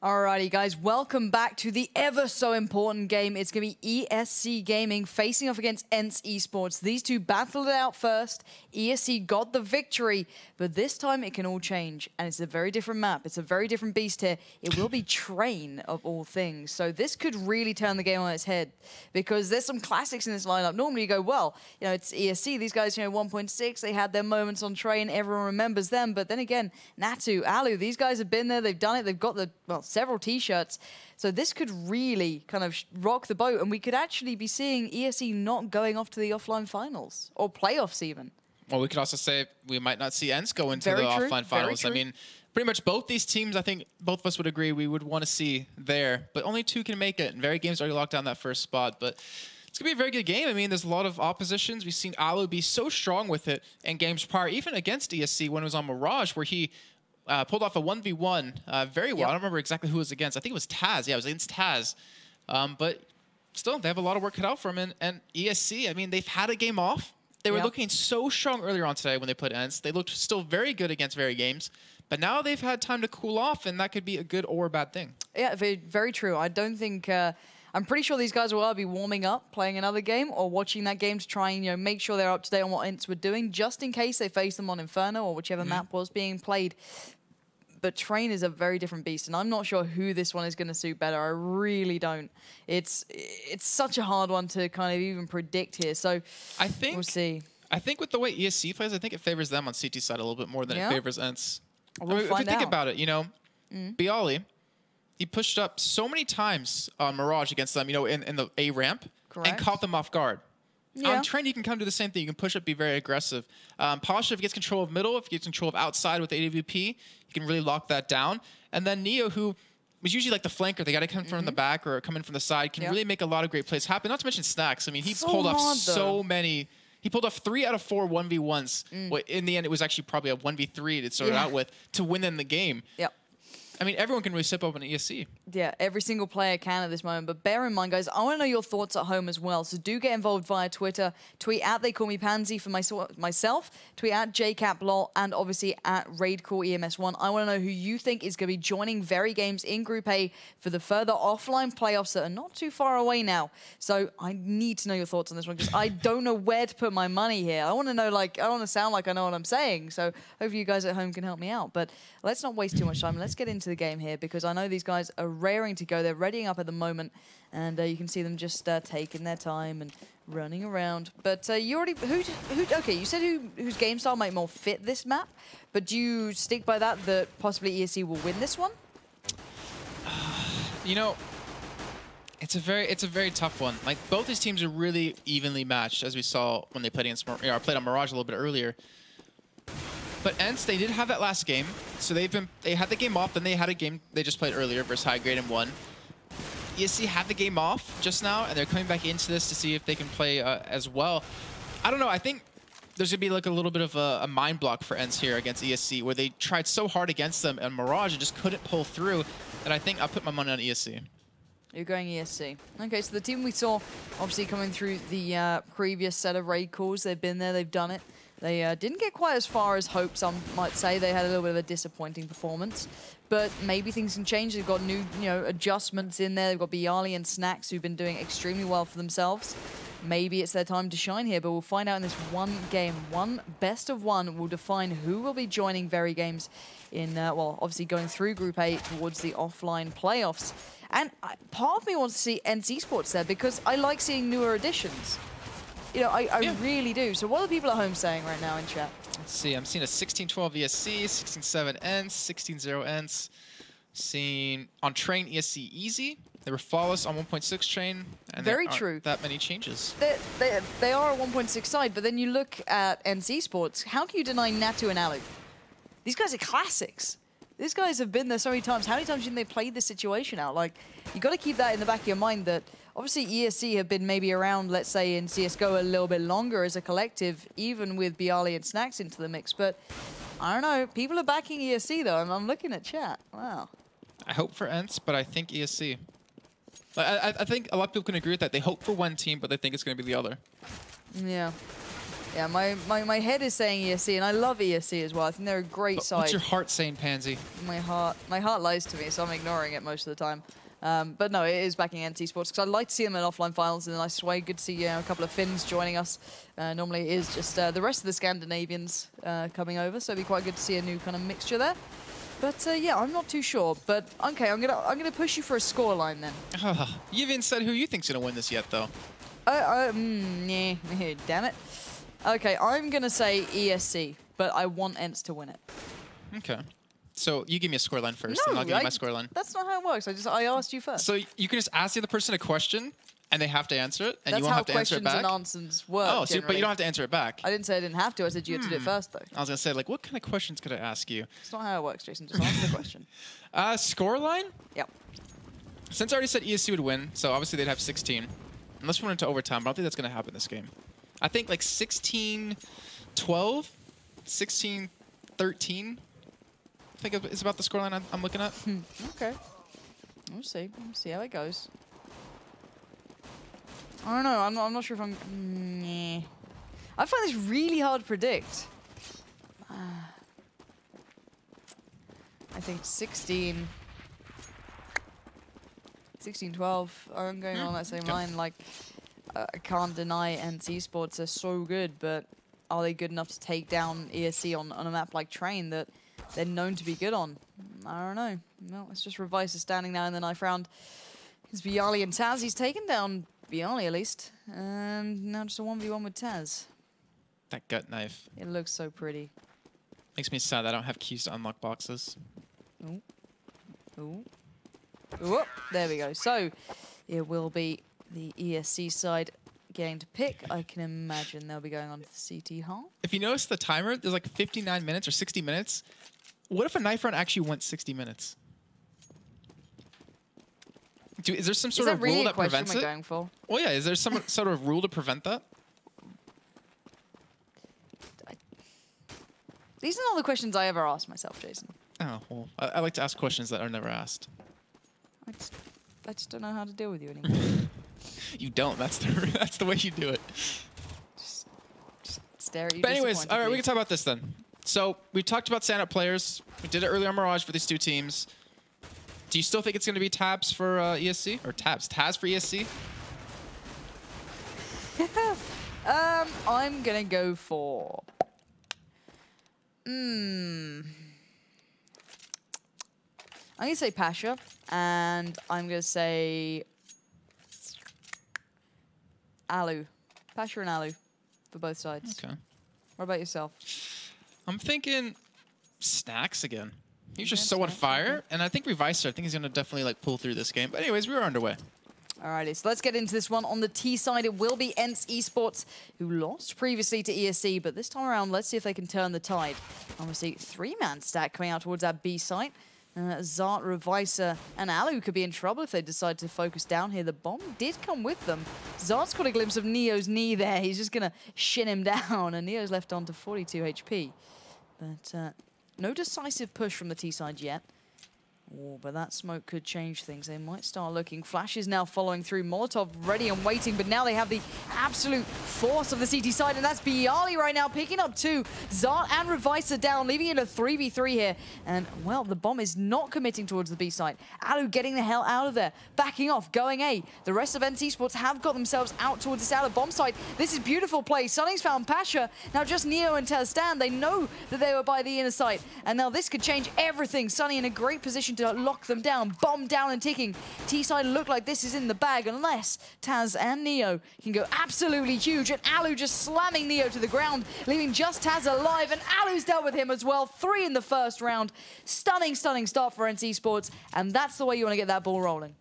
Alrighty, guys, welcome back to the ever so important game. It's going to be ESC Gaming facing off against ENCE eSports. These two battled it out first. ESC got the victory, but this time it can all change. And it's a very different map. It's a very different beast here. It will be Train of all things. So this could really turn the game on its head because there's some classics in this lineup. Normally you go, well, you know, it's ESC. These guys, 1.6, they had their moments on Train. Everyone remembers them. But then again, Natu, Alu, these guys have been there. They've done it. They've got the, well, several t-shirts. So this could really kind of rock the boat, and we could actually be seeing ESC not going off to the offline finals or playoffs even. Well, we could also say we might not see ENCE go into the offline finals. I mean, pretty much both these teams, I think both of us would agree we would want to see there, but only two can make it. And Very Games already locked down that first spot, but it's going to be a very good game. I mean, there's a lot of oppositions. We've seen Alu be so strong with it in games prior, even against ESC when it was on Mirage, where he pulled off a 1v1 very well. Yep. I don't remember exactly who it was against. I think it was Taz. Yeah, it was against Taz. But still, they have a lot of work cut out for him. And ESC, I mean, they've had a game off. They were looking so strong earlier on today when they played ENCE. They looked still very good against Very Games. But now they've had time to cool off, and that could be a good or a bad thing. Yeah, very true. I don't think... I'm pretty sure these guys will either be warming up, playing another game, or watching that game to try and make sure they're up to date on what ENCE were doing, just in case they face them on Inferno or whichever map was being played. But Train is a very different beast, and I'm not sure who this one is going to suit better. I really don't. It's such a hard one to kind of even predict here. So I think we'll see. I think with the way ESC plays, I think it favors them on CT side a little bit more than it favors ENCE. We'll if you think about it, Bialy, he pushed up so many times on Mirage against them, in the A ramp, and caught them off guard. On Train, you can kind of do the same thing. You can push up, be very aggressive. Pasha, if he gets control of middle, if he gets control of outside with the AWP, you can really lock that down. And then Neo, who was usually like the flanker, they got to come from the back or come in from the side, can really make a lot of great plays happen. Not to mention Snacks. I mean, he pulled off so many. He pulled off 3 out of 4 1v1s. Well, in the end, it was actually probably a 1v3 to start out with to win in the game. Yep. I mean, everyone can really step up in ESC. Yeah, every single player can at this moment. But bear in mind, guys, I want to know your thoughts at home as well. So do get involved via Twitter. Tweet at They Call Me Pansy for myself. Tweet at JCapLol and obviously at RaidCall EMS1. I want to know who you think is going to be joining Very Games in Group A for the further offline playoffs that are not too far away now. So I need to know your thoughts on this one because I don't know where to put my money here. I want to know, I want to sound like I know what I'm saying. So hopefully you guys at home can help me out. But let's not waste too much time. Let's get into the game here because I know these guys are raring to go. They're readying up at the moment, and you can see them just taking their time and running around. But you already okay? You said whose game style might more fit this map, but do you stick by that possibly ESC will win this one? It's a very tough one. Like both these teams are really evenly matched, as we saw when they played against played on Mirage a little bit earlier. But ENCE, they did have that last game, so they had the game off, then they had a game they just played earlier versus High Grade and won. ESC had the game off just now, and they're coming back into this to see if they can play as well. I don't know, I think there's going to be like a little bit of a mind block for ENCE here against ESC, where they tried so hard against them and Mirage and just couldn't pull through, that I think I'll put my money on ESC. You're going ESC. Okay, so the team we saw, obviously coming through the previous set of raid calls, they've been there, they've done it. They didn't get quite as far as hoped, some might say. They had a little bit of a disappointing performance. But maybe things can change. They've got new adjustments in there. They've got Bialy and Snacks who've been doing extremely well for themselves. Maybe it's their time to shine here, but we'll find out in this one game. One best of one will define who will be joining Very Games in, well, obviously going through Group A towards the offline playoffs. And part of me wants to see ENCE eSports there because I like seeing newer additions. I really do. So what are the people at home saying right now in chat? Let's see. I'm seeing a 16-12 ESC, 16-7 ENCE, 16-0 ENCE. Seeing on Train ESC easy. They were flawless on 1.6 Train. And very true. That many changes. They are a 1.6 side, but then you look at ENCE eSports. How can you deny Natu and Alu? These guys are classics. These guys have been there so many times. How many times didn't they play this situation out? Like, you got to keep that in the back of your mind that obviously ESC have been maybe around, let's say, in CSGO a little bit longer as a collective, even with Bialy and Snacks into the mix. But I don't know. People are backing ESC, though, and I'm looking at chat. Wow. I hope for ENCE, but I think ESC. I think a lot of people can agree with that. They hope for one team, but they think it's going to be the other. Yeah. Yeah, my head is saying ESC, and I love ESC as well. I think they're a great side. What's your heart saying, Pansy? My heart lies to me, so I'm ignoring it most of the time. But no, it is backing ENCE eSports because I'd like to see them in offline finals in the nicest way. Good to see a couple of Finns joining us. Normally it is just the rest of the Scandinavians coming over, so it'd be quite good to see a new kind of mixture there. But yeah, I'm not too sure. But okay, I'm gonna push you for a scoreline then. You haven't said who you think's gonna win this yet, though. Yeah, damn it. Okay, I'm gonna say ESC, but I want ENCE to win it. Okay. So you give me a scoreline first, and I'll give you my scoreline. That's not how it works. I asked you first. So you can just ask the other person a question, and they have to answer it, and that's you won't have to answer it back. That's how questions and answers work. Oh, so, but you don't have to answer it back. I didn't say I didn't have to. I said you had to do it first, though. I was gonna say, like, what kind of questions could I ask you? It's not how it works, Jason. Just answer the question. Scoreline? Yep. Since I already said ESC would win, so obviously they'd have 16. Unless we went into overtime, but I don't think that's gonna happen this game. I think like 16-12, 16-13. I think is about the scoreline I'm looking at. Okay. We'll see. We'll see how it goes. I don't know. I'm not sure if I'm... I find this really hard to predict. I think 16-12. I'm going on that same line. Like, I can't deny ENCE eSports are so good, but are they good enough to take down ESC on a map like Train that they're known to be good on? I don't know. No, it's just RaidCall standing now in the knife round. It's Bialy and Taz. He's taken down Bialy at least. And now just a 1v1 with Taz. That gut knife. It looks so pretty. Makes me sad that I don't have keys to unlock boxes. Ooh. Ooh. Ooh. There we go. So it will be the ESC side getting to pick. I can imagine they'll be going on to the CT hall. If you notice the timer, there's like 59 minutes or 60 minutes. What if a knife round actually went 60 minutes? Is there some sort of rule that prevents it? Going for? Well, yeah. Is there some sort of rule to prevent that? These are not the questions I ever asked myself, Jason. Oh, well, I like to ask questions that are never asked. I just don't know how to deal with you anymore. You don't. That's the way you do it. Just stare at you. But anyways, all right, we can talk about this then. So we talked about stand-up players. We did it earlier on Mirage for these two teams. Do you still think it's going to be Tabs for ESC? Or Taz for ESC? I'm going to go for... I'm going to say Pasha, and I'm going to say Alu. Pasha and Alu for both sides. Okay. What about yourself? I'm thinking Snacks again. He's just so on fire, and I think Revicer, I think he's going to definitely like pull through this game. But anyways, we were underway. Alrighty, so let's get into this one. On the T side, it will be ENCE eSports, who lost previously to ESC, but this time around, let's see if they can turn the tide. Obviously, three-man stack coming out towards that B site. Zart, Revicer, and Alu could be in trouble if they decide to focus down here. The bomb did come with them. Zart's got a glimpse of Neo's knee there. He's just going to shin him down, and Neo's left on to 42 HP. But no decisive push from the T side yet. Oh, but that smoke could change things. They might start looking. Flash is now following through. Molotov ready and waiting, but now they have the absolute force of the CT side, and that's Bialy right now picking up two. Zart and Revicer down, leaving it a 3v3 here. And, well, the bomb is not committing towards the B side. Alu getting the hell out of there. Backing off, going A. The rest of ENCE eSports have got themselves out towards this outer bomb site. This is beautiful play. Sunny's found Pasha. Now just Neo and Taz stand. They know that they were by the inner site. And now this could change everything. Sunny in a great position to lock them down, bomb down and ticking. T-side look like this is in the bag unless Taz and Neo can go absolutely huge, and Alu just slamming Neo to the ground, leaving just Taz alive, and Alu's dealt with him as well. 3 in the first round. Stunning, stunning start for ENCE eSports, and that's the way you want to get that ball rolling.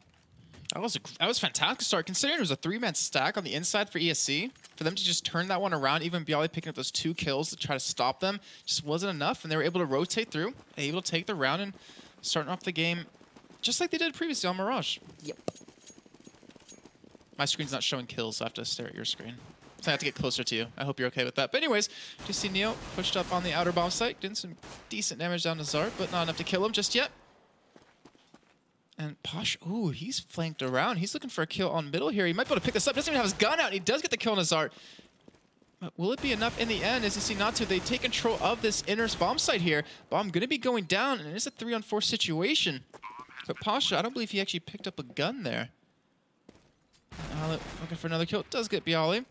That was a fantastic start, considering it was a 3-man stack on the inside for ESC. For them to just turn that one around, even Bialy picking up those 2 kills to try to stop them, just wasn't enough, and they were able to rotate through, able to take the round, and starting off the game just like they did previously on Mirage. Yep. My screen's not showing kills, so I have to stare at your screen. So I have to get closer to you. I hope you're okay with that. But anyways, you see Neo pushed up on the outer bomb site, doing some decent damage down to Zart, but not enough to kill him just yet. And Posh, ooh, he's flanked around. He's looking for a kill on middle here. He might be able to pick this up. Doesn't even have his gun out. He does get the kill on Zart. But will it be enough in the end? As you see Natu, they take control of this inner bomb site here. Bomb going to be going down, and it's a 3-on-4 situation. But Pasha, I don't believe he actually picked up a gun there. Looking for another kill. Does get Bialy.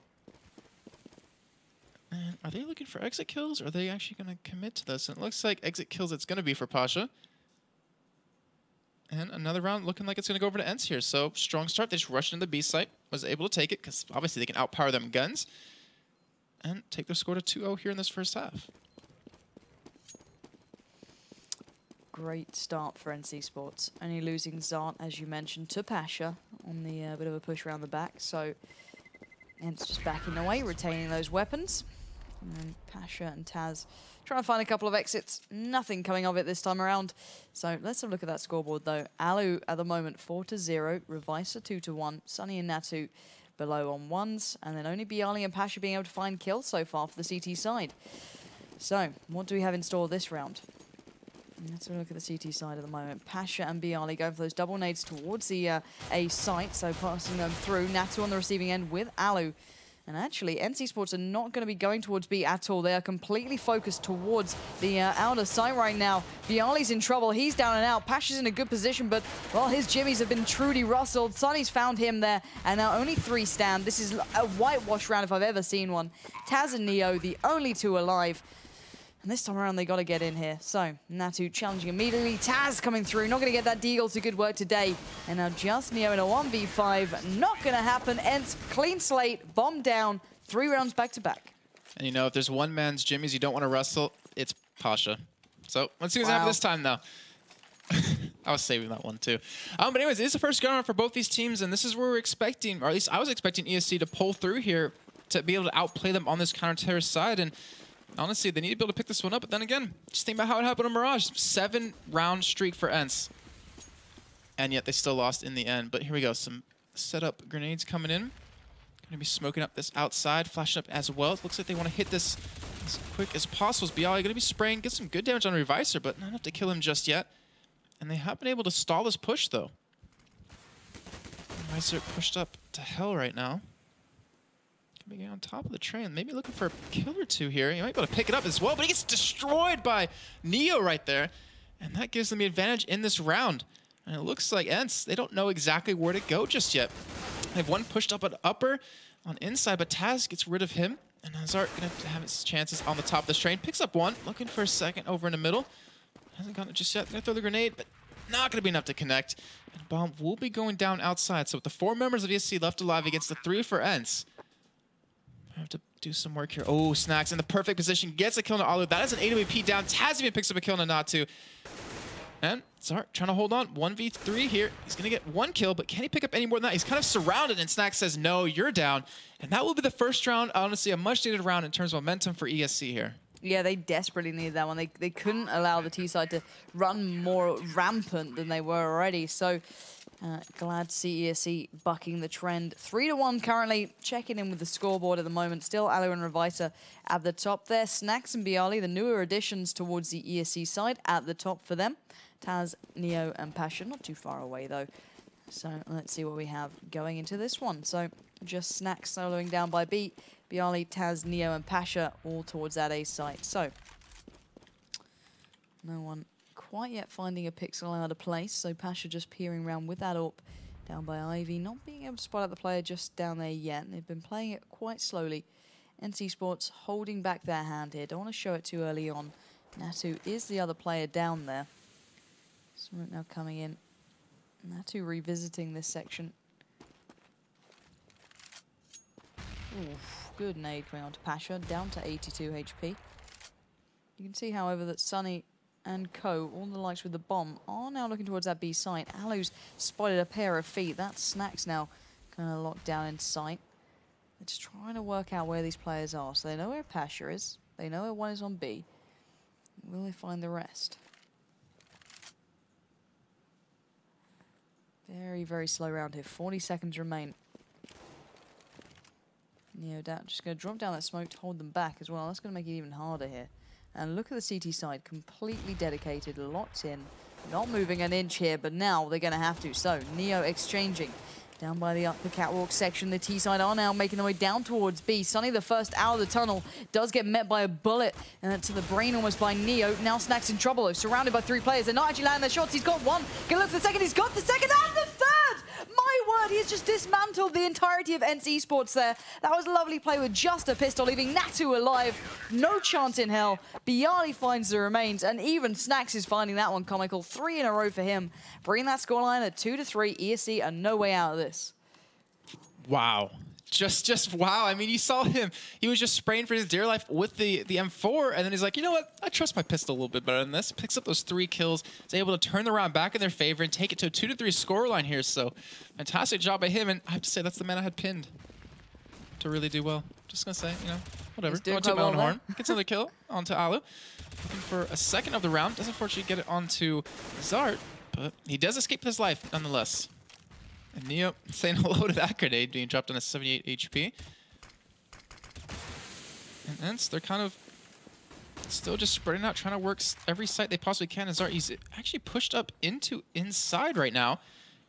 And are they looking for exit kills, or are they actually going to commit to this? And it looks like exit kills it's going to be for Pasha. And another round looking like it's going to go over to ENCE here. So strong start. They just rushed into the B site. Was able to take it because obviously they can outpower them guns. And take their score to 2-0 here in this first half. Great start for ENCE eSports. Only losing Zart, as you mentioned, to Pasha on the bit of a push around the back. So ENCE just backing away, retaining those weapons. And then Pasha and Taz trying to find a couple of exits. Nothing coming of it this time around. So let's have a look at that scoreboard, though. Alu at the moment 4-0, Revisa 2-1, Sunny and Natu below on 1s, and then only Bialy and Pasha being able to find kills so far for the CT side. So what do we have in store this round? Let's have a look at the CT side at the moment. Pasha and Bialy going for those double nades towards the A site, so passing them through. Natu on the receiving end with Alu. And actually, ENCE eSports are not going to be going towards B at all. They are completely focused towards the outer side right now. Bialy's in trouble. He's down and out. Pasha's in a good position, but, well, his jimmies have been truly rustled. Sunny's found him there, and now only 3 stand. This is a whitewash round if I've ever seen one. Taz and Neo, the only 2 alive. And this time around, they got to get in here. So, Natu challenging immediately. Taz coming through. Not going to get that deagle to good work today. And now just Neo in a 1v5. Not going to happen. ENCE, clean slate, bomb down. 3 rounds back to back. And you know, if there's one man's jimmies you don't want to wrestle, it's Pasha. So, let's see what's happening this time, though. I was saving that one, too. But anyways, it's the first go round for both these teams. And this is where we're expecting, or at least I was expecting ESC to pull through here to be able to outplay them on this counter-terrorist side. And honestly, they need to be able to pick this one up, but then again, just think about how it happened on Mirage. 7-round streak for ENCE. And yet they still lost in the end. But here we go. Some setup grenades coming in. Going to be smoking up this outside, flashing up as well. It looks like they want to hit this as quick as possible. Bialy going to be spraying, get some good damage on Reviser, but not enough to kill him just yet. And they have been able to stall this push, though. Reviser pushed up to hell right now. Getting on top of the train, maybe looking for a kill or 2 here. He might be able to pick it up as well, but he gets destroyed by Neo right there. And that gives them the advantage in this round. And it looks like ENCE, they don't know exactly where to go just yet. They have one pushed up at upper on inside, but Taz gets rid of him. And Hazard going to have his chances on the top of this train. Picks up one, looking for a second over in the middle. Hasn't gotten it just yet. Going to throw the grenade, but not going to be enough to connect. And bomb will be going down outside. So with the 4 members of ESC left alive against the 3 for ENCE, I have to do some work here. Oh, Snacks in the perfect position. Gets a kill on Alu. That is an AWP down. Taz even picks up a kill on Natu. And Zart trying to hold on. 1v3 here. He's going to get 1 kill, but can he pick up any more than that? He's kind of surrounded, and Snacks says, no, you're down. And that will be the first round, honestly, a much-needed round in terms of momentum for ESC here. Yeah, they desperately needed that one. They couldn't allow the T-side to run more rampant than they were already. So glad to see ESC bucking the trend. 3-1 currently. Checking in with the scoreboard at the moment. Still Alu and Revisa at the top there. Snacks and Bialy, the newer additions towards the ESC side, at the top for them. Taz, Neo, and Pasha not too far away though. So let's see what we have going into this one. So just Snacks soloing down by B. Bialy, Taz, Neo, and Pasha all towards that A site. So no one quite yet finding a pixel out of place. So Pasha just peering around with that AWP down by Ivy, not being able to spot out the player just down there yet. They've been playing it quite slowly. ENCE eSports holding back their hand here. Don't want to show it too early on. Natu is the other player down there. Smoke now coming in. Natu revisiting this section. Oof, good nade coming on to Pasha, down to 82 HP. You can see, however, that Sunny and Co, all the likes with the bomb, are now looking towards that B site. Alu's spotted a pair of feet. That Snacks now kind of locked down in sight. They're just trying to work out where these players are. So they know where Pasha is. They know where one is on B. Will they find the rest? Very, very slow round here. 40 seconds remain. Neo just going to drop down that smoke to hold them back as well. That's going to make it even harder here. And look at the CT side. Completely dedicated, locked in. Not moving an inch here, but now they're going to have to. So, Neo exchanging. Down by the upper catwalk section, the T side are now making their way down towards B. Sunny, the first out of the tunnel, does get met by a bullet to the brain almost by Neo. Now Snack's in trouble though, surrounded by 3 players. They're not actually landing their shots. He's got one. Gonna look for the second. He's got the second and the third! My word, he's just dismantled the entirety of ENCE eSports there. That was a lovely play with just a pistol, leaving Natu alive. No chance in hell. Bialy finds the remains, and even Snacks is finding that one comical. 3 in a row for him. Bringing that scoreline at 2-3. ESC are no way out of this. Wow. Just wow. I mean, you saw him. He was just spraying for his dear life with the M4, and then he's like, you know what? I trust my pistol a little bit better than this. Picks up those 3 kills. Is able to turn the round back in their favor and take it to a 2-3 scoreline here. So, fantastic job by him, and I have to say that's the man I had pinned to really do well. Just gonna say, you know, whatever. Don't toot my own horn. Gets another kill onto Alu. Looking for a second of the round. Doesn't unfortunately get it onto Zart, but he does escape with his life nonetheless. And Neo saying hello to that grenade being dropped on a 78 HP. And ENCE, they're kind of still just spreading out, trying to work every site they possibly can. And Zart, he's actually pushed up into inside right now.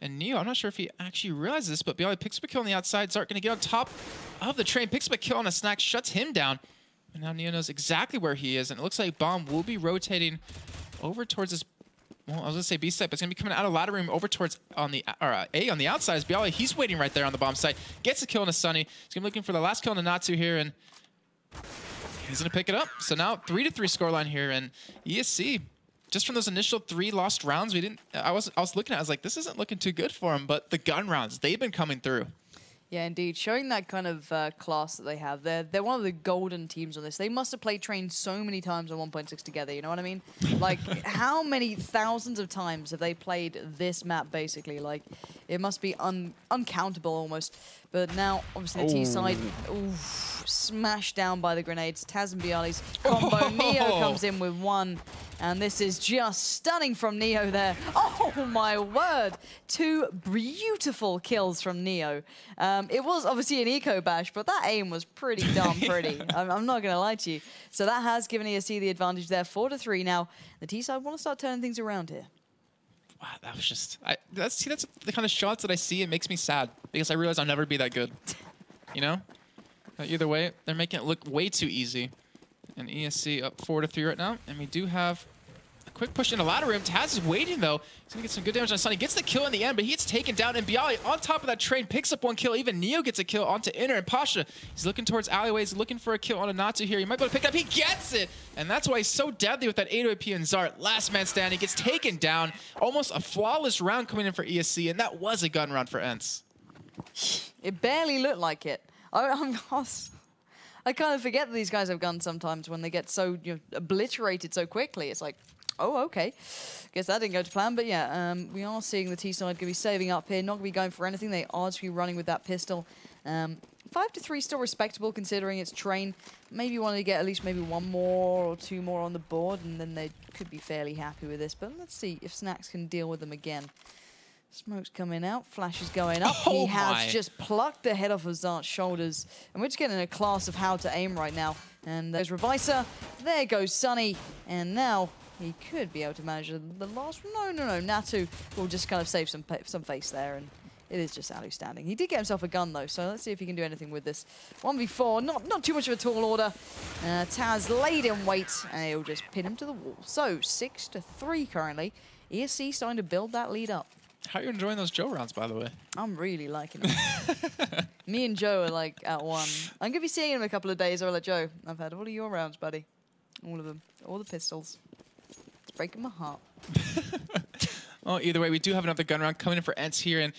And Neo, I'm not sure if he actually realizes this, but Bialy picks up a kill on the outside. Zart gonna get on top of the train, picks up a kill on a Snack, shuts him down. And now Neo knows exactly where he is. And it looks like Bomb will be rotating over towards this. Well, I was gonna say B site, but it's gonna be coming out of ladder room over towards on the A on the outside. Is Bialy, he's waiting right there on the bomb site. Gets a kill on a Sunny. He's gonna be looking for the last kill on the Natsu here, and he's gonna pick it up. So now 3-3 scoreline here, and ESC, just from those initial 3 lost rounds, we didn't. I was looking at, I was like, this isn't looking too good for him. But the gun rounds, they've been coming through. Yeah, indeed. Showing that kind of class that they have. They're one of the golden teams on this. They must have played trained so many times on 1.6 together, you know what I mean? Like, how many thousands of times have they played this map, basically? Like, it must be uncountable almost. But now, obviously, the T side, smashed down by the grenades. Taz and Bialy's combo. Neo comes in with 1. And this is just stunning from Neo there. Oh my word. 2 beautiful kills from Neo. It was obviously an eco bash, but that aim was pretty darn pretty. I'm not going to lie to you. So that has given ESC the advantage there. 4-3 now. The T side want to start turning things around here. Wow, that was just... that's the kind of shots that I see. It makes me sad because I realize I'll never be that good. You know? But either way, they're making it look way too easy. And ESC up 4-3 right now. And we do have a quick push into ladder room. Taz is waiting, though. He's going to get some good damage on Sunny. Gets the kill in the end, but he gets taken down. And Bialy on top of that train picks up 1 kill. Even Neo gets a kill onto Inner. And Pasha, he's looking towards alleyways, looking for a kill on a Natsu here. He might be able to pick it up. He gets it! And that's why he's so deadly with that 8 AP and Zart. Last man standing. Gets taken down. Almost a flawless round coming in for ESC. And that was a gun round for ENCE. It barely looked like it. I kind of forget that these guys have guns sometimes when they get so obliterated so quickly. It's like, oh, okay. Guess that didn't go to plan. But yeah, we are seeing the T side going to be saving up here. Not going to be going for anything. They are just be running with that pistol. 5-3 still respectable considering it's train. Maybe wanting to get at least maybe 1 more or 2 more on the board, and then they could be fairly happy with this. But let's see if Snacks can deal with them again. Smoke's coming out, flash is going up. Oh, he has just plucked the head off of Zart's shoulders. And we're just getting a class of how to aim right now. And there's Revisor, there goes Sunny. And now he could be able to manage the last one. No. Natu will just kind of save some face there. And it is just Alu standing. He did get himself a gun though, so let's see if he can do anything with this. 1v4, not too much of a tall order. Taz laid in wait, and he'll just pin him to the wall. So 6-3 currently. ESC starting to build that lead up. How are you enjoying those Joe rounds, by the way? I'm really liking them. Me and Joe are like at 1. I'm going to be seeing him in a couple of days. I'll let Joe. I've had all of your rounds, buddy. All of them. All the pistols. It's breaking my heart. Well, either way, we do have another gun round coming in for ENCE here. And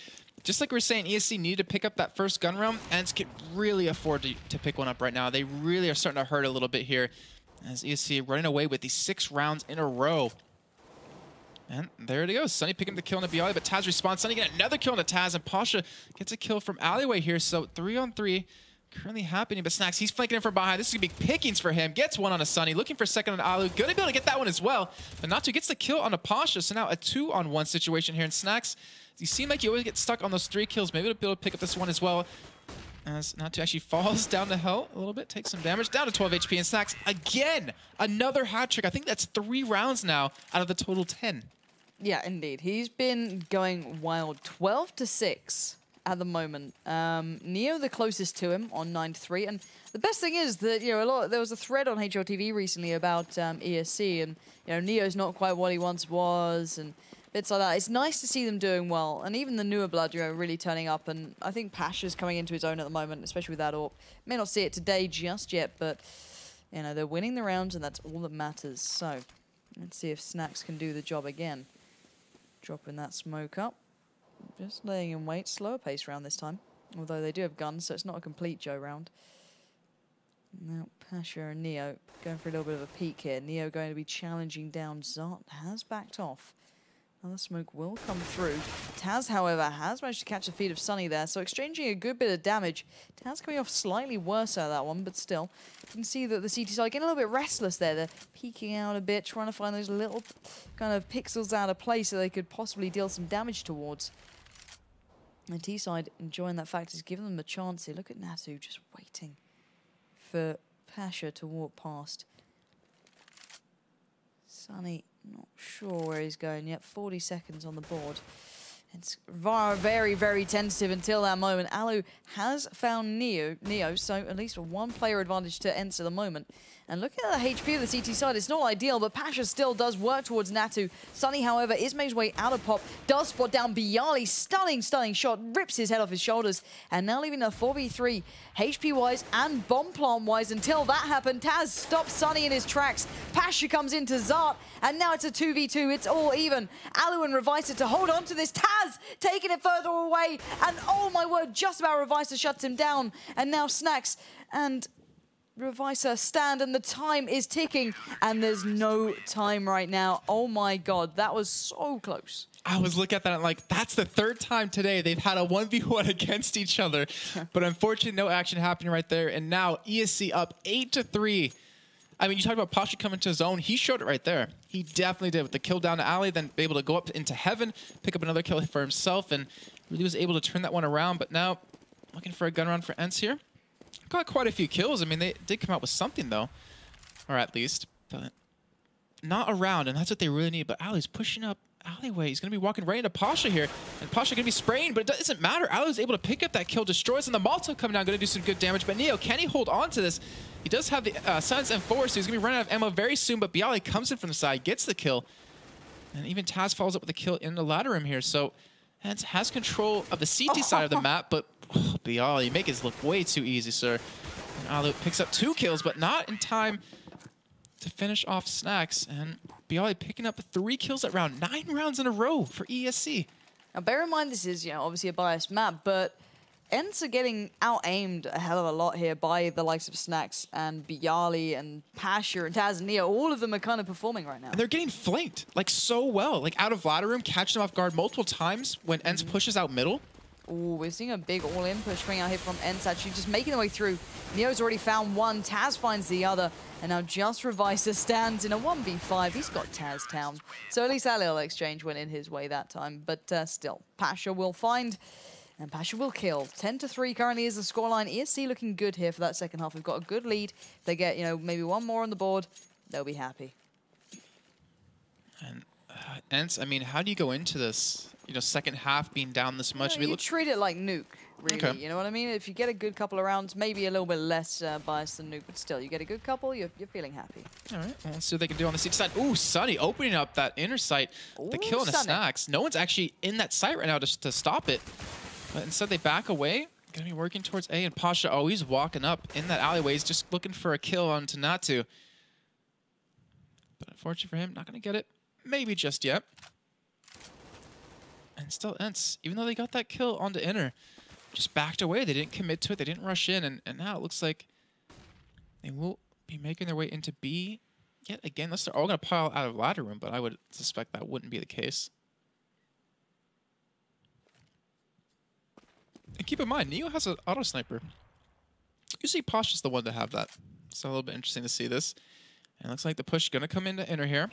just like we were saying, ESC needed to pick up that first gun round. ENCE can really afford to pick one up right now. They really are starting to hurt a little bit here as ESC running away with these 6 rounds in a row. And there it goes. Sunny picking the kill on the Bialy, but Taz responds. Sunny getting another kill on the Taz, and Pasha gets a kill from alleyway here. So 3-on-3 currently happening, but Snacks, he's flanking in from behind. This is going to be pickings for him. Gets 1 on a Sunny, looking for a second on Alu. Gonna be able to get that one as well. But Natu gets the kill on a Pasha, so now a 2-on-1 situation here. And Snacks, you seem like you always get stuck on those 3 kills. Maybe to be able to pick up this one as well. As Natu actually falls down to hell a little bit, takes some damage, down to 12 HP. And Snacks, again, another hat trick. I think that's 3 rounds now out of the total 10. Yeah, indeed. He's been going wild. 12-6 at the moment. Neo the closest to him on 9-3, and the best thing is that, you know, there was a thread on HLTV recently about ESC, and, you know, Neo's not quite what he once was, and bits like that. It's nice to see them doing well, and even the newer blood, you know, really turning up, and I think Pasha's coming into his own at the moment, especially with that AWP. May not see it today just yet, but, you know, they're winning the rounds, and that's all that matters. So, let's see if Snacks can do the job again. Dropping that smoke up. Just laying in wait. Slower pace round this time. Although they do have guns, so it's not a complete Joe round. Now, Pasha and Neo going for a little bit of a peek here. Neo going to be challenging down. Zart has backed off. Another smoke will come through. Taz, however, has managed to catch the feet of Sunny there, so exchanging a good bit of damage. Taz coming off slightly worse out of that one, but still. You can see that the CT side getting a little bit restless there. They're peeking out a bit, trying to find those little kind of pixels out of place so they could possibly deal some damage towards. And T-side enjoying that fact is giving them a chance here. Look at Natu just waiting for Pasha to walk past. Sunny, not sure where he's going yet. 40 seconds on the board. It's very, very tentative until that moment. Alu has found Neo, so at least a one player advantage to ENCE at the moment. And looking at the HP of the CT side, it's not ideal, but Pasha still does work towards Natu. Sunny, however, is made his way out of pop, does spot down Bialy. Stunning shot, rips his head off his shoulders, and now leaving a 4v3 HP-wise and bomb plant-wise. Until that happened, Taz stops Sunny in his tracks. Pasha comes into Zart, and now it's a 2v2. It's all even. Alu and Revisa to hold on to this. Taz taking it further away, and oh my word, just about Revisa shuts him down. And now Snacks and Revisa stand, and the time is ticking, and there's no time right now. Oh my god, that was so close. I was looking at that and like, that's the third time today they've had a 1v1 against each other. But unfortunately, no action happening right there. And now ESC up 8-3. I mean, you talked about Pasha coming to his own. He showed it right there. He definitely did with the kill down to Ali, then be able to go up into heaven, pick up another kill for himself, and really was able to turn that one around. But now, looking for a gun round for ENCE here. Got quite a few kills. I mean, they did come out with something, though. Or at least. But not around, and that's what they really need. But Ali's pushing up alleyway. He's going to be walking right into Pasha here. And Pasha going to be spraying, but it doesn't matter. Ali was able to pick up that kill, destroys, and the Molotov coming down, going to do some good damage. But Neo, can he hold on to this? He does have the Silence M4, so he's going to be running out of ammo very soon. But Bialy comes in from the side, gets the kill. And even Taz follows up with a kill in the ladder room here. So ENCE has control of the CT side of the map, but Bialy, you make it look way too easy, sir. And Alu picks up 2 kills, but not in time to finish off Snacks. And Bialy picking up 3 kills that round. 9 rounds in a row for ESC. Now, bear in mind, this is, you know, obviously a biased map, but ENCE are getting out-aimed a hell of a lot here by the likes of Snacks and Bialy and Pasha and Taz and Neo. All of them are kind of performing right now. And they're getting flanked, like, so well. Like, out of ladder room, catching them off guard multiple times when ENCE pushes out middle. Ooh, we're seeing a big all-in push coming out here from ENCE, actually just making their way through. Neo's already found one, Taz finds the other, and now just Revisa stands in a 1v5. He's got Taz town. So at least that little exchange went in his way that time, but still, Pasha will find, and Pasha will kill. 10-3 currently is the scoreline. ESC looking good here for that second half. We've got a good lead. If they get, you know, maybe one more on the board, they'll be happy. And ENCE, I mean, how do you go into this? You know, second half being down this much. You treat it like Nuke, really. Okay. You know what I mean? If you get a good couple of rounds, maybe a little bit less biased than Nuke, but still, you get a good couple, you're feeling happy. All right, well, let's see what they can do on the CT side. Ooh, Sunny opening up that inner sight. The kill and the Snacks. No one's actually in that site right now to stop it. But instead, they back away. Going to be working towards A, and Pasha, oh, he's walking up in that alleyway. He's just looking for a kill onto Natu. But unfortunately for him, not going to get it. Maybe just yet. And still ENCE, even though they got that kill onto inner, just backed away. They didn't commit to it. They didn't rush in. And now it looks like they will be making their way into B yet again. Unless they're all going to pile out of ladder room, but I would suspect that wouldn't be the case. And keep in mind, Neo has an auto sniper. Usually Pasha's the one to have that. So a little bit interesting to see this. And it looks like the push is going to come into inner here.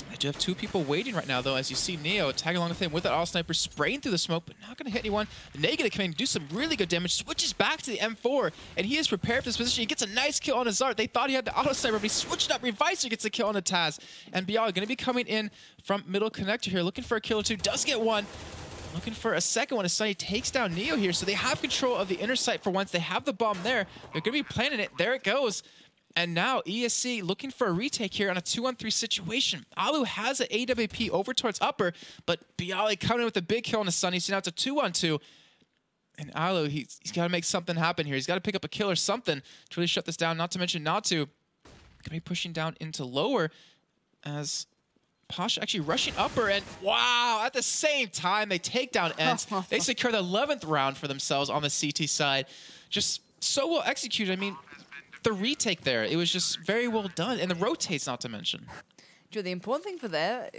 They do have 2 people waiting right now, though, as you see Neo tagging along with him with that auto sniper, spraying through the smoke, but not going to hit anyone. Negative coming to do some really good damage, switches back to the M4, and he is prepared for this position. He gets a nice kill on Zart. They thought he had the auto sniper, but he switched up. Revisa gets a kill on the Taz. And Bialy going to be coming in from middle connector here, looking for a kill or 2. Does get one. looking for a second one as Sunny takes down Neo here. So they have control of the inner site for once. They have the bomb there. They're going to be planning it. There it goes. And now ESC looking for a retake here on a 2-on-3 situation. Alu has an AWP over towards upper, but Bialy coming in with a big kill on the Sunny. So now it's a 2-on-2. And Alu, he's got to make something happen here. He's got to pick up a kill or something to really shut this down. Not to mention Natu going to be pushing down into lower as Pasha actually rushing upper. And wow, at the same time, they take down ENCE. They secure the 11th round for themselves on the CT side. Just so well executed. I mean, the retake there, it was just very well done. And the rotates, not to mention. The important thing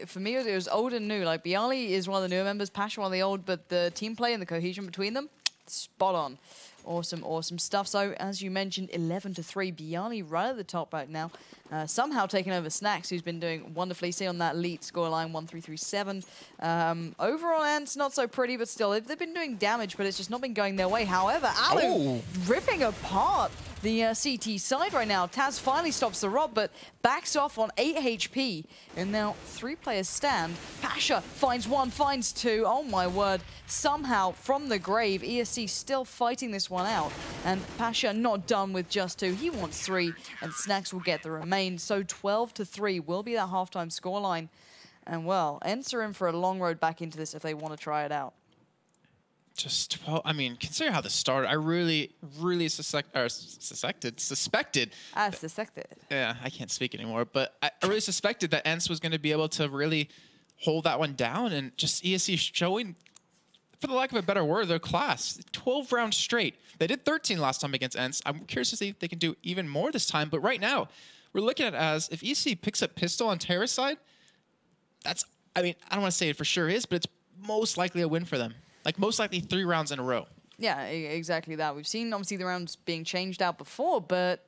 for me, it was old and new. Like, Bialy is one of the newer members, Pasha one of the old, but the team play and the cohesion between them, spot on. Awesome, awesome stuff. So, as you mentioned, 11-3, Bialy right at the top right now. Somehow taking over Snacks, who's been doing wonderfully. See on that elite scoreline, 1-3-3-7. Overall, ENCE not so pretty, but still, they've been doing damage, but it's just not been going their way. However, Alu ripping apart the CT side right now. Taz finally stops the rob, but backs off on 8 HP. And now 3 players stand. Pasha finds 1, finds 2. Oh my word. Somehow, from the grave, ESC still fighting this one out. And Pasha not done with just 2. He wants 3, and Snacks will get the remain. So 12-3 will be that halftime scoreline. And well, ENCE are in for a long road back into this if they want to try it out. Just 12, I mean, consider how this started. I really suspected. Yeah, I can't speak anymore. But I really suspected that ENCE was going to be able to really hold that one down, and just ESC showing, for the lack of a better word, their class. 12 rounds straight. They did 13 last time against ENCE. I'm curious to see if they can do even more this time. But right now, we're looking at it as if ESC picks up pistol on Terra's side, that's, I mean, I don't want to say it for sure is, but it's most likely a win for them. Like, most likely 3 rounds in a row. Yeah, exactly that. We've seen, obviously, the rounds being changed out before, but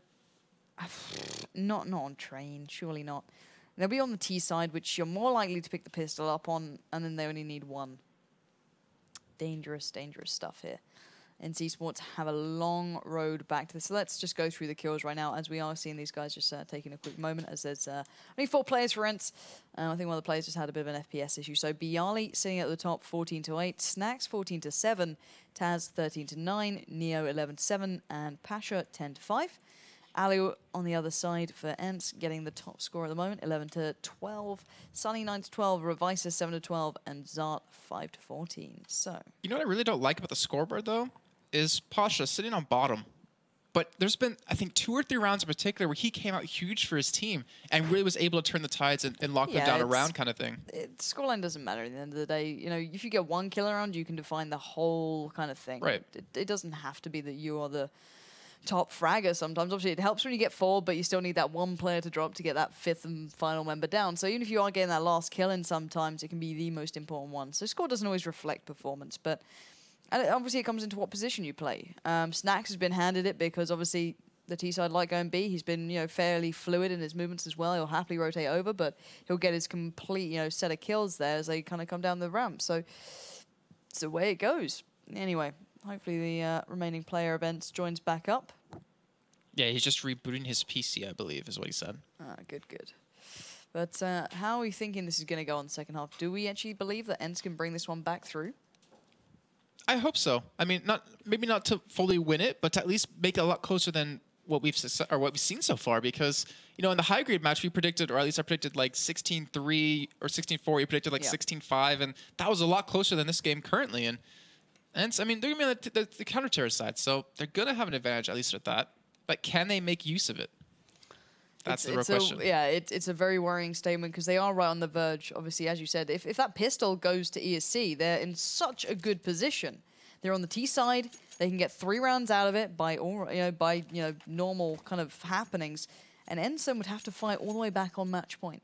not on train. Surely not. They'll be on the T side, which you're more likely to pick the pistol up on, and then they only need 1. Dangerous, dangerous stuff here. ENCE eSports have a long road back to this. So let's just go through the kills right now, as we are seeing these guys just taking a quick moment, as there's only 4 players for ENCE. I think one of the players just had a bit of an FPS issue. So Bialy sitting at the top, 14-8. Snacks, 14-7. Taz, 13-9. Neo, 11-7. And Pasha, 10-5. Alu on the other side for ENCE, getting the top score at the moment, 11-12. Sunny, 9-12. Revisa, 7-12. And Zart, 5-14. So, you know what I really don't like about the scoreboard, though? Is Pasha sitting on bottom. But there's been, I think, 2 or 3 rounds in particular where he came out huge for his team and really was able to turn the tides and lock them down around kind of thing. Scoreline doesn't matter at the end of the day. You know, if you get 1 kill around, you can define the whole kind of thing. Right. It doesn't have to be that you are the top fragger sometimes. Obviously, it helps when you get 4, but you still need that 1 player to drop to get that 5th and final member down. So even if you are getting that last kill in, sometimes it can be the most important one. So score doesn't always reflect performance, but... And obviously, it comes into what position you play. Snacks has been handed it because, obviously, the T-side like going B. He's been, you know, fairly fluid in his movements as well. He'll happily rotate over, but he'll get his complete, you know, set of kills there as they kind of come down the ramp. So it's the way it goes. Anyway, hopefully the remaining player of ENCE joins back up. Yeah, he's just rebooting his PC, I believe, is what he said. Ah, good, good. But how are we thinking this is going to go on the second half? Do we actually believe that ENCE can bring this one back through? I hope so. I mean, maybe not to fully win it, but to at least make it a lot closer than what we've seen so far. Because, you know, in the high grade match, we predicted, or at least I predicted, like 16-3 or 16-4. You predicted like 16-5, and that was a lot closer than this game currently. And I mean, they're gonna be on the counter-terror side, so they're gonna have an advantage at least with that. But can they make use of it? That's the real question. It's a very worrying statement because they are right on the verge. Obviously, as you said, if that pistol goes to ESC, they're in such a good position. They're on the T side. They can get 3 rounds out of it by normal kind of happenings, and ENCE would have to fight all the way back on match point.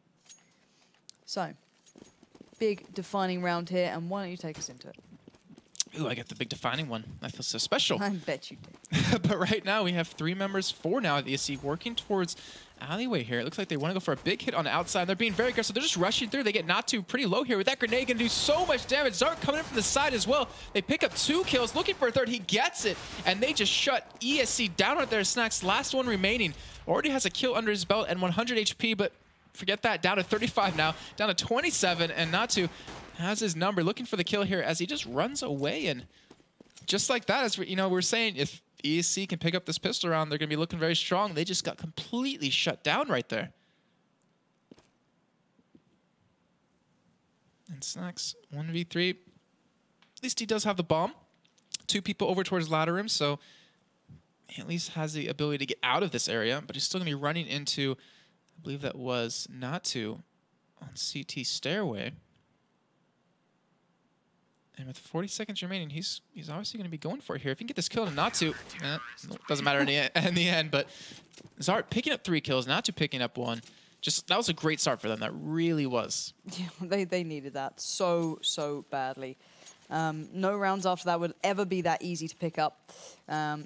So, big defining round here, and why don't you take us into it? Ooh, I got the big defining one. I feel so special. I bet you did. But right now, we have 3 members, 4 now at ESC, working towards alleyway here. It looks like they want to go for a big hit on the outside. They're being very aggressive. They're just rushing through. They get Natu pretty low here with that grenade. Going to do so much damage. Zart coming in from the side as well. They pick up 2 kills, looking for a 3rd. He gets it, and they just shut ESC down right there. Snacks, last one remaining. Already has a kill under his belt and 100 HP, but forget that. Down to 35 now, down to 27, and Natu has his number, looking for the kill here as he just runs away. And just like that, as we're saying, if ESC can pick up this pistol round, they're going to be looking very strong. They just got completely shut down right there. And Snacks 1v3. At least he does have the bomb. 2 people over towards ladder room, so he at least has the ability to get out of this area, but he's still going to be running into, I believe that was Natu on CT stairway. And with 40 seconds remaining, he's obviously going to be going for it here. If he can get this kill to Natu, doesn't matter in the end, but Zart picking up 3 kills, Natu picking up 1. Just, that was a great start for them. That really was. Yeah, they needed that so badly. No rounds after that would ever be that easy to pick up.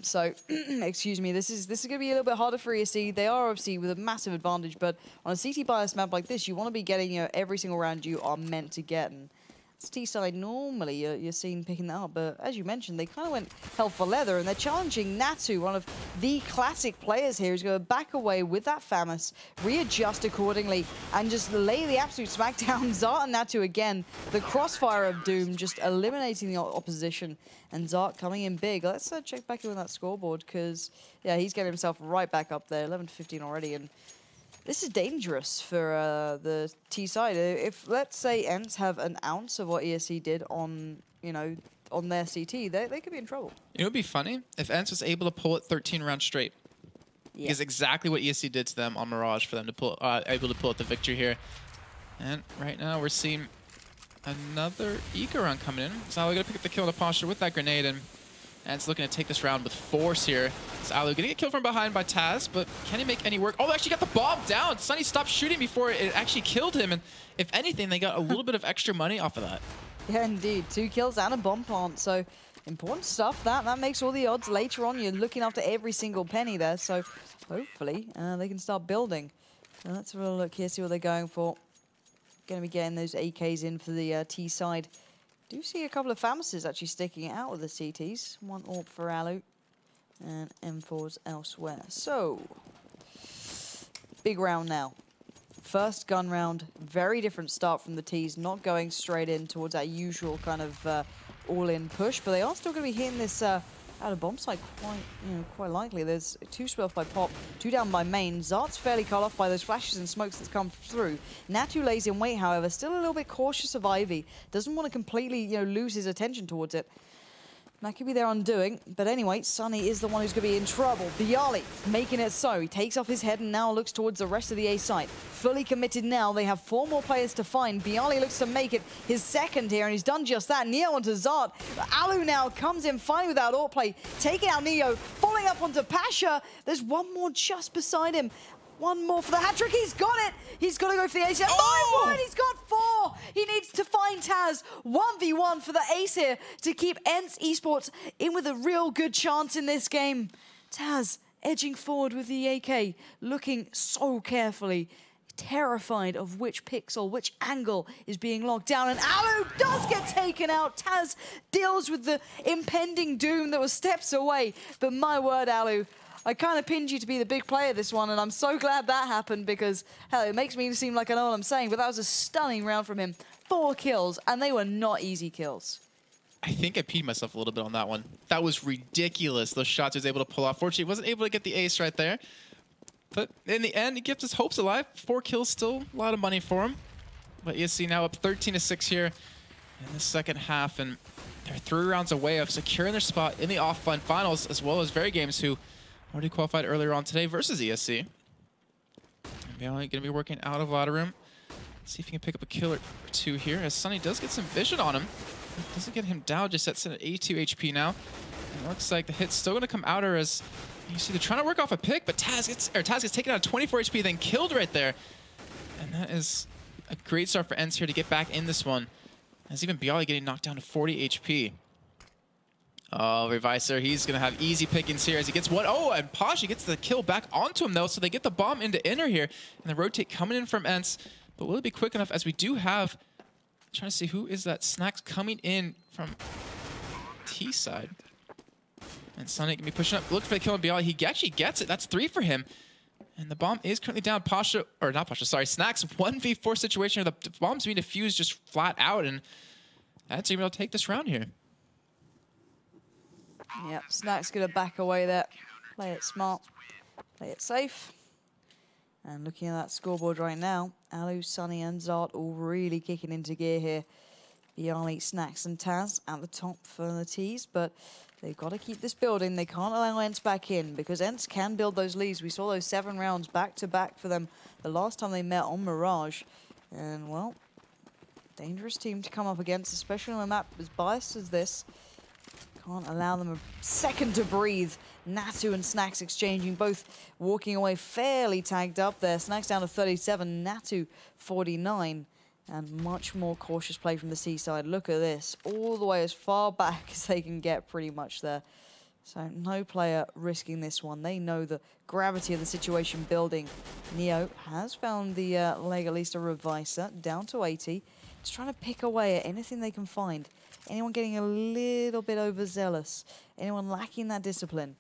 So, excuse me, this is going to be a little bit harder for ESC. They are obviously with a massive advantage, but on a CT bias map like this, you want to be getting every single round you are meant to get. And it's T-side normally you're seen picking that up, but as you mentioned, they kind of went hell for leather, and they're challenging Natu, one of the classic players here, who's going to back away with that FAMAS, readjust accordingly, and just lay the absolute smackdown. Zart and Natu again, the crossfire of doom, just eliminating the opposition, and Zart coming in big. Let's check back in with that scoreboard, because yeah, he's getting himself right back up there, 11-15 already, and this is dangerous for the T side. If, let's say, ENCE have an ounce of what ESC did on, on their CT, they could be in trouble. It would be funny if ENCE was able to pull it 13 rounds straight. Yeah. Because exactly what ESC did to them on Mirage for them to pull, able to pull out the victory here. And right now we're seeing another eco round coming in. So we're going to pick up the kill in the posture with that grenade, and ENCE looking to take this round with force here. So Alu getting a kill from behind by Taz, but can he make any work? Oh, they actually got the bomb down. Sunny stopped shooting before it actually killed him, and if anything, they got a little bit of extra money off of that. Yeah, indeed. 2 kills and a bomb plant, so important stuff. That makes all the odds. Later on, you're looking after every single penny there, so hopefully they can start building. Now, let's have a look here, see what they're going for. Going to be getting those AKs in for the T side. Do see a couple of FAMASes actually sticking it out with the CTs. 1 AWP for Alu and M4s elsewhere. So, big round now. First gun round, very different start from the Ts, not going straight in towards that usual kind of all-in push, but they are still going to be hitting this out of bomb site quite likely. There's 2 split by Pop, 2 down by Main. Zart's fairly cut off by those flashes and smokes that's come through. Natu lays in wait, however, still a little bit cautious of Ivy. Doesn't want to completely, lose his attention towards it. That could be their undoing, but anyway, Sunny is the one who's going to be in trouble. Bialy making it so. He takes off his head and now looks towards the rest of the A site. Fully committed now. They have 4 more players to find. Bialy looks to make it his second here, and he's done just that. Neo onto Zart. Alu now comes in fine without AWP play, taking out Neo, following up onto Pasha. There's 1 more just beside him. 1 more for the hat-trick. He's got it. He's got to go for the ace here. Oh! 9-1. He's got 4. He needs to find Taz. 1v1 for the ace here to keep ENCE eSports in with a real good chance in this game. Taz edging forward with the AK, looking so carefully, terrified of which pixel, which angle is being locked down. And Alu does get taken out. Taz deals with the impending doom that was steps away. But my word, Alu, I kind of pinned you to be the big player this one, and I'm so glad that happened because, hell, it makes me seem like I know what I'm saying, but that was a stunning round from him. 4 kills, and they were not easy kills. I think I peed myself a little bit on that one. That was ridiculous, those shots he was able to pull off. Fortunately, he wasn't able to get the ace right there. But in the end, he kept his hopes alive. 4 kills, still a lot of money for him. But ESC now up 13-6 here in the second half, and they're 3 rounds away of securing their spot in the offline finals, as well as Very Games, who already qualified earlier on today versus ESC. Bialy going to be working out of ladder room. See if he can pick up a kill or 2 here, as Sunny does get some vision on him. Doesn't get him down, just sets in at 82 HP now. And it looks like the hit's still going to come out, as you see they're trying to work off a pick, but Taz gets taken out at 24 HP, then killed right there. And that is a great start for ENCE here to get back in this one, as even Bialy getting knocked down to 40 HP. Oh, Reviser, he's going to have easy pickings here as he gets one. Oh, and Pasha gets the kill back onto him, though, so they get the bomb into inner here. And the rotate coming in from ENCE, but will it be quick enough, as we do have, trying to see who is that, Snacks coming in from T side. And Sunny can be pushing up, look for the kill on Bialy. He actually gets it. That's 3 for him. And the bomb is currently down. Pasha, or not Pasha, sorry, Snax 1v4 situation. The bomb's being defused just flat out, and that's able to take this round here. Yep, Snax gonna back away there. Play it smart, play it safe. And looking at that scoreboard right now, Alu, Sunny, and Zart all really kicking into gear here. byali, Snax, and Taz at the top for the tees, but they've got to keep this building. They can't allow ENCE back in because ENCE can build those leads. We saw those 7 rounds back-to-back for them the last time they met on Mirage. And, well, dangerous team to come up against, especially on a map as biased as this. Can't allow them a second to breathe. Natu and Snax exchanging, both walking away fairly tagged up there. Snax down to 37, Natu 49. And much more cautious play from the seaside. Look at this, all the way as far back as they can get pretty much there. So no player risking this one. They know the gravity of the situation building. Neo has found the Legalista Reviser down to 80. Just trying to pick away at anything they can find. Anyone getting a little bit overzealous. Anyone lacking that discipline.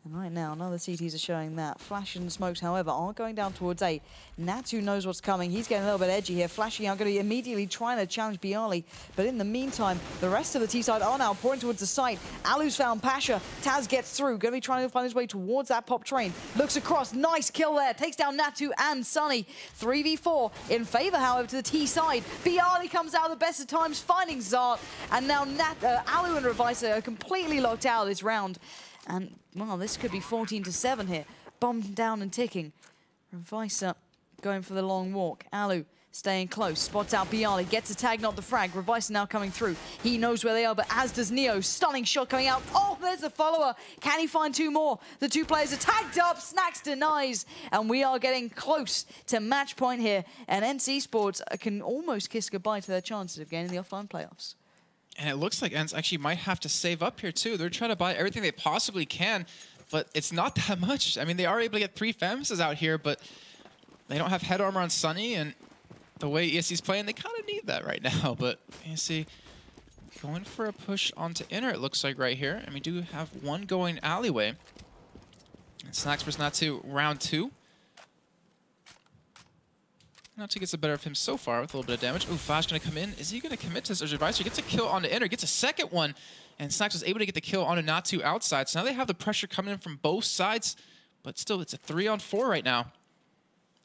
And right now, none of the CTs are showing that. Flash and Smokes, however, are going down towards A. Natu knows what's coming. He's getting a little bit edgy here. Flashing out, going to be immediately trying to challenge byali. But in the meantime, the rest of the T-side are now pointing towards the site. Alu's found Pasha. Taz gets through. Going to be trying to find his way towards that pop train. Looks across. Nice kill there. Takes down Natu and Sunny. 3v4 in favor, however, to the T-side. byali comes out of the best of times, finding Zart. And now Alu and Reviser are completely locked out of this round. And, well, this could be 14-7 here. Bomb down and ticking. Reviser going for the long walk. Alu staying close. Spots out byali. Gets a tag, not the frag. Reviser now coming through. He knows where they are, but as does Neo. Stunning shot coming out. Oh, there's the follower. Can he find 2 more? The 2 players are tagged up. Snax denies. And we are getting close to match point here. And ENCE eSports can almost kiss goodbye to their chances of getting the offline playoffs. And it looks like ENCE actually might have to save up here, too. They're trying to buy everything they possibly can, but it's not that much. I mean, they are able to get 3 FEMSs out here, but they don't have head armor on Sunny, and the way ESC's playing, they kind of need that right now. But ESC going for a push onto inner, it looks like, right here. And we do have 1 going alleyway. And Snax versus Natu, round 2. Natu gets the better of him so far with a little bit of damage. Ooh, Flash gonna come in. Is he gonna commit to this advice? He gets a kill on the inner, gets a second one, and Snax was able to get the kill on a Natu outside. So now they have the pressure coming in from both sides, but still it's a 3-on-4 right now.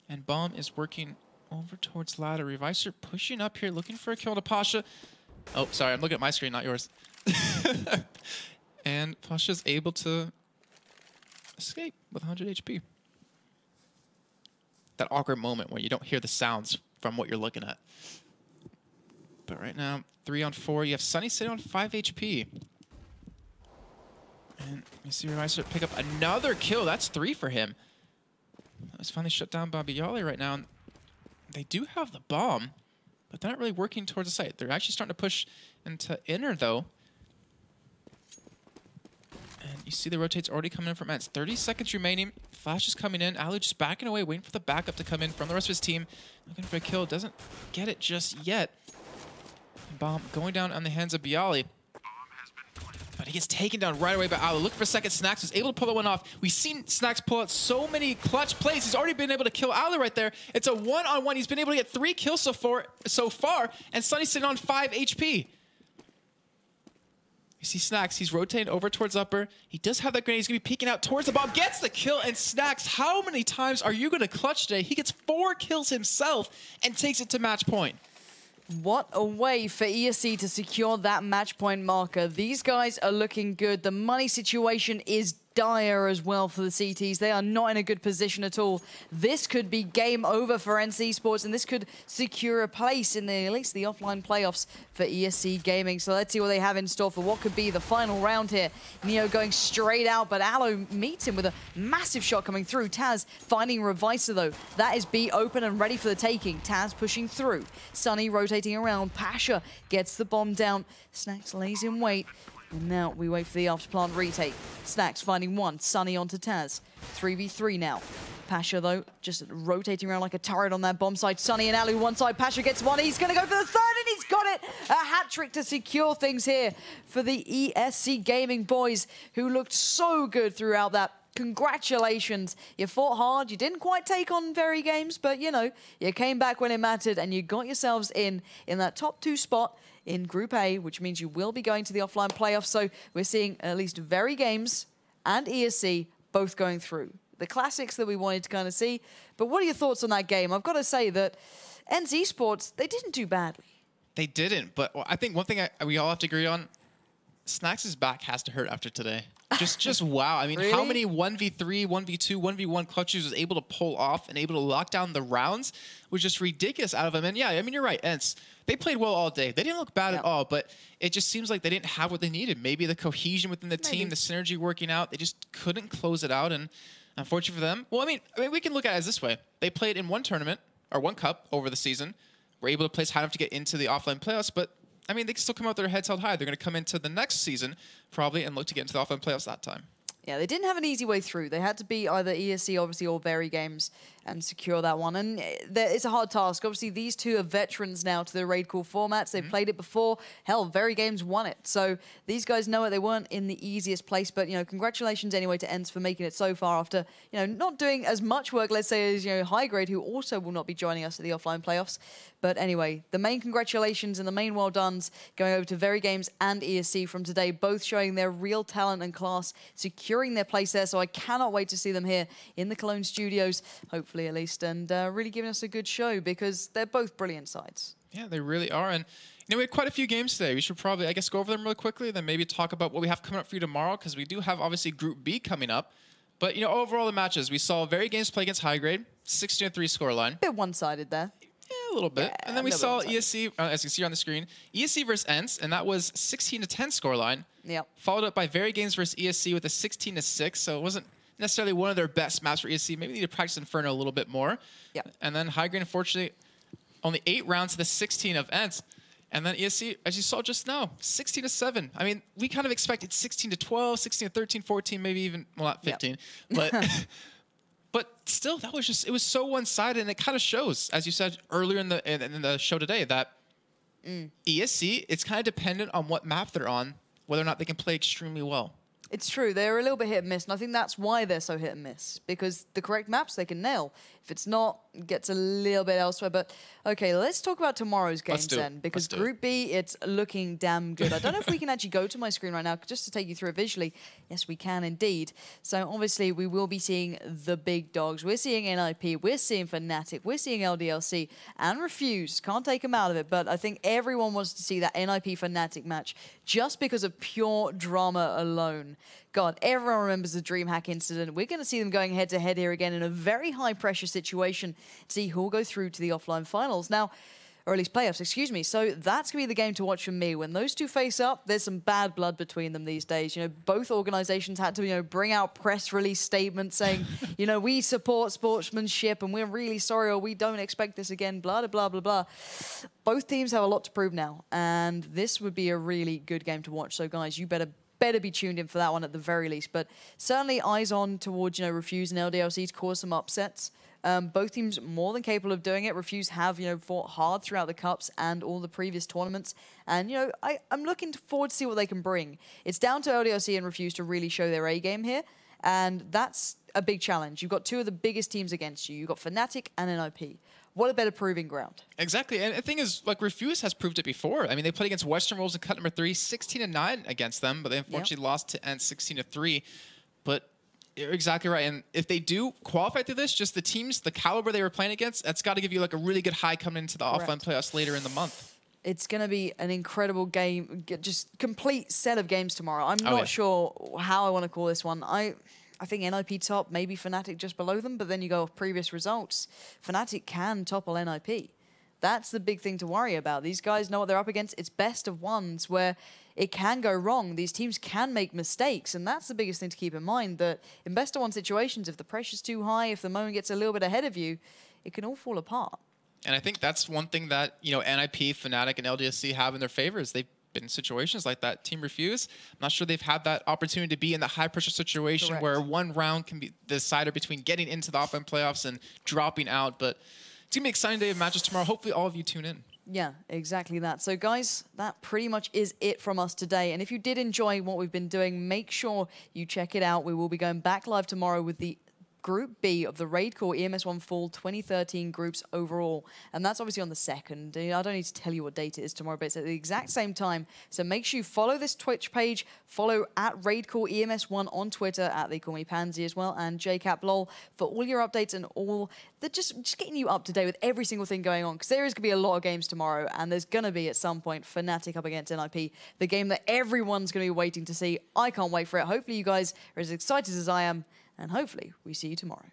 And Bomb is working over towards ladder. Reviser pushing up here, looking for a kill to Pasha. Oh, sorry, I'm looking at my screen, not yours. And Pasha's able to escape with 100 HP. That awkward moment where you don't hear the sounds from what you're looking at. But right now, 3-on-4. You have Sunny sitting on 5 HP. And you see Reviser pick up another kill. That's 3 for him. That was finally shut down by byali right now. And they do have the bomb, but they're not really working towards the site. They're actually starting to push into inner, though. And you see the rotates already coming in from ENCE. 30 seconds remaining. Flash is coming in. Alu just backing away, waiting for the backup to come in from the rest of his team. Looking for a kill. Doesn't get it just yet. Bomb going down on the hands of byali. But he gets taken down right away by Alu. Looking for a second. Snax was able to pull that one off. We've seen Snax pull out so many clutch plays. He's already been able to kill Alu right there. It's a 1-on-1. He's been able to get 3 kills so far. And Sunny's sitting on 5 HP. You see Snax, he's rotating over towards upper. He does have that grenade. He's going to be peeking out towards the bomb. Gets the kill, and Snax, how many times are you going to clutch today? He gets 4 kills himself and takes it to match point. What a way for ESC to secure that match point marker. These guys are looking good. The money situation is dire as well for the CTs. They are not in a good position at all. This could be game over for ENCE eSports, and this could secure a place in at least the offline playoffs for ESC Gaming. So let's see what they have in store for what could be the final round here. Neo going straight out, but Alu meets him with a massive shot coming through. Taz finding Reviser, though. That is B open and ready for the taking. Taz pushing through. Sunny rotating around. Pasha gets the bomb down. Snax lays in wait. And now we wait for the after plant retake. Snax finding 1. Sunny onto Taz. 3v3 now. Pasha, though, just rotating around like a turret on that bomb side. Sunny and Alu one side. Pasha gets 1. He's going to go for the 3rd, and he's got it. A hat trick to secure things here for the ESC Gaming boys, who looked so good throughout that congratulations. You fought hard. You didn't quite take on Very Games, but, you know, you came back when it mattered and you got yourselves in that top 2 spot in Group A, which means you will be going to the offline playoffs. So we're seeing at least Very Games and ESC both going through. The classics that we wanted to kind of see. But what are your thoughts on that game? I've got to say that ENCE eSports, they didn't do badly. They didn't, but I think one thing we all have to agree on, Snax' back has to hurt after today. Just wow. I mean, really? How many 1v3, 1v2, 1v1 clutches was able to pull off and able to lock down the rounds was just ridiculous out of him. And yeah, I mean, you're right, ENCE. They played well all day. They didn't look bad at all, but it just seems like they didn't have what they needed. Maybe the cohesion within the team, the synergy working out, they just couldn't close it out. And unfortunately for them, well, I mean, we can look at it as this way. They played in one tournament, or one cup over the season, were able to place high enough to get into the offline playoffs, but I mean, they can still come out with their heads held high. They're going to come into the next season, probably, and look to get into the offline playoffs that time. Yeah, they didn't have an easy way through. They had to beat either ESC, obviously, or Very Games and secure that one. And it's a hard task. Obviously, these two are veterans now to the RaidCall formats. They've played it before. Hell, Very Games won it. So these guys know it. They weren't in the easiest place. But, you know, congratulations anyway to ENCE for making it so far after, you know, not doing as much work, let's say, as, you know, High Grade, who also will not be joining us at the offline playoffs. But anyway, the main congratulations and the main well dones going over to Very Games and ESC from today, both showing their real talent and class, securing their place there. So I cannot wait to see them here in the Cologne studios, hopefully at least, and really giving us a good show because they're both brilliant sides. Yeah, they really are. And you know, we had quite a few games today. We should probably, I guess, go over them really quickly, then maybe talk about what we have coming up for you tomorrow, because we do have, obviously, Group B coming up. But, you know, overall the matches, we saw Very Games play against High Grade, 16-3 scoreline. Bit one-sided there. Yeah, a little bit. And then we saw ESC, as you can see on the screen, ESC versus ENCE, and that was 16-10 scoreline. Yep. Followed up by Very Games versus ESC with a 16-6, so it wasn't necessarily one of their best maps for ESC. Maybe they need to practice Inferno a little bit more. Yep. And then High Grade, unfortunately, only 8 rounds to the 16 of ENCE. And then ESC, as you saw just now, 16-7. I mean, we kind of expected 16-12, 16-13, 14, maybe even, well, not 15. Yep. But but still, that was just, it was so one-sided, and it kind of shows, as you said earlier in the show today, that ESC, it's kind of dependent on what map they're on, whether or not they can play extremely well. It's true. They're a little bit hit and miss, and I think that's why they're so hit and miss, because the correct maps they can nail. If it's not, it gets a little bit elsewhere. But, okay, let's talk about tomorrow's games then, because Group B, it's looking damn good. I don't know if we can actually go to my screen right now just to take you through it visually. Yes, we can indeed. So, obviously, we will be seeing the big dogs. We're seeing NIP, we're seeing Fnatic, we're seeing LDLC, and Refuse. Can't take them out of it, but I think everyone wants to see that NIP Fnatic match just because of pure drama alone. God, everyone remembers the DreamHack incident. We're going to see them going head-to-head here again in a very high-pressure situation to see who will go through to the offline finals. Now, or at least playoffs, excuse me. So that's going to be the game to watch for me. When those two face up, there's some bad blood between them these days. You know, both organizations had to, you know, bring out press release statements saying, you know, we support sportsmanship and we're really sorry or we don't expect this again, blah, blah, blah, blah. Both teams have a lot to prove now, and this would be a really good game to watch. So, guys, you better be tuned in for that one at the very least. But certainly eyes on towards, you know, Refuse and LDLC to cause some upsets. Both teams more than capable of doing it. Refuse have, you know, fought hard throughout the Cups and all the previous tournaments. And, you know, I'm looking forward to see what they can bring. It's down to LDLC and Refuse to really show their A game here. And that's a big challenge. You've got two of the biggest teams against you. You've got Fnatic and NIP. What a better proving ground. Exactly. And the thing is, like, Refuse has proved it before. I mean, they played against Western Wolves in cut number 3, 16-9 against them, but they unfortunately lost to ENCE 16-3. But you're exactly right. And if they do qualify through this, just the teams, the caliber they were playing against, that's got to give you, like, a really good high coming into the offline playoffs later in the month. It's going to be an incredible game, just complete set of games tomorrow. I'm not sure how I want to call this one. I think NIP top, maybe Fnatic just below them, but then you go off previous results. Fnatic can topple NIP. That's the big thing to worry about. These guys know what they're up against. It's best of ones where it can go wrong. These teams can make mistakes, and that's the biggest thing to keep in mind, that in best of one situations, if the pressure's too high, if the moment gets a little bit ahead of you, it can all fall apart. And I think that's one thing that, you know, NIP, Fnatic, and LDSC have in their favor is they've been in situations like that. Team Refuse, I'm not sure they've had that opportunity to be in the high-pressure situation where one round can be the decider between getting into the offline playoffs and dropping out. But it's going to be an exciting day of matches tomorrow. Hopefully all of you tune in. Yeah, exactly that. So guys, that pretty much is it from us today. And if you did enjoy what we've been doing, make sure you check it out. We will be going back live tomorrow with the Group B of the RaidCall EMS 1 Fall 2013 groups overall. And that's obviously on the 2nd. I don't need to tell you what date it is tomorrow, but it's at the exact same time. So make sure you follow this Twitch page, follow at RaidCall EMS1 on Twitter, at They Call Me Pansy as well, and JCapLol for all your updates and all the just getting you up to date with every single thing going on. Because there is going to be a lot of games tomorrow, and there's going to be at some point Fnatic up against NIP, the game that everyone's going to be waiting to see. I can't wait for it. Hopefully you guys are as excited as I am. And hopefully, we see you tomorrow.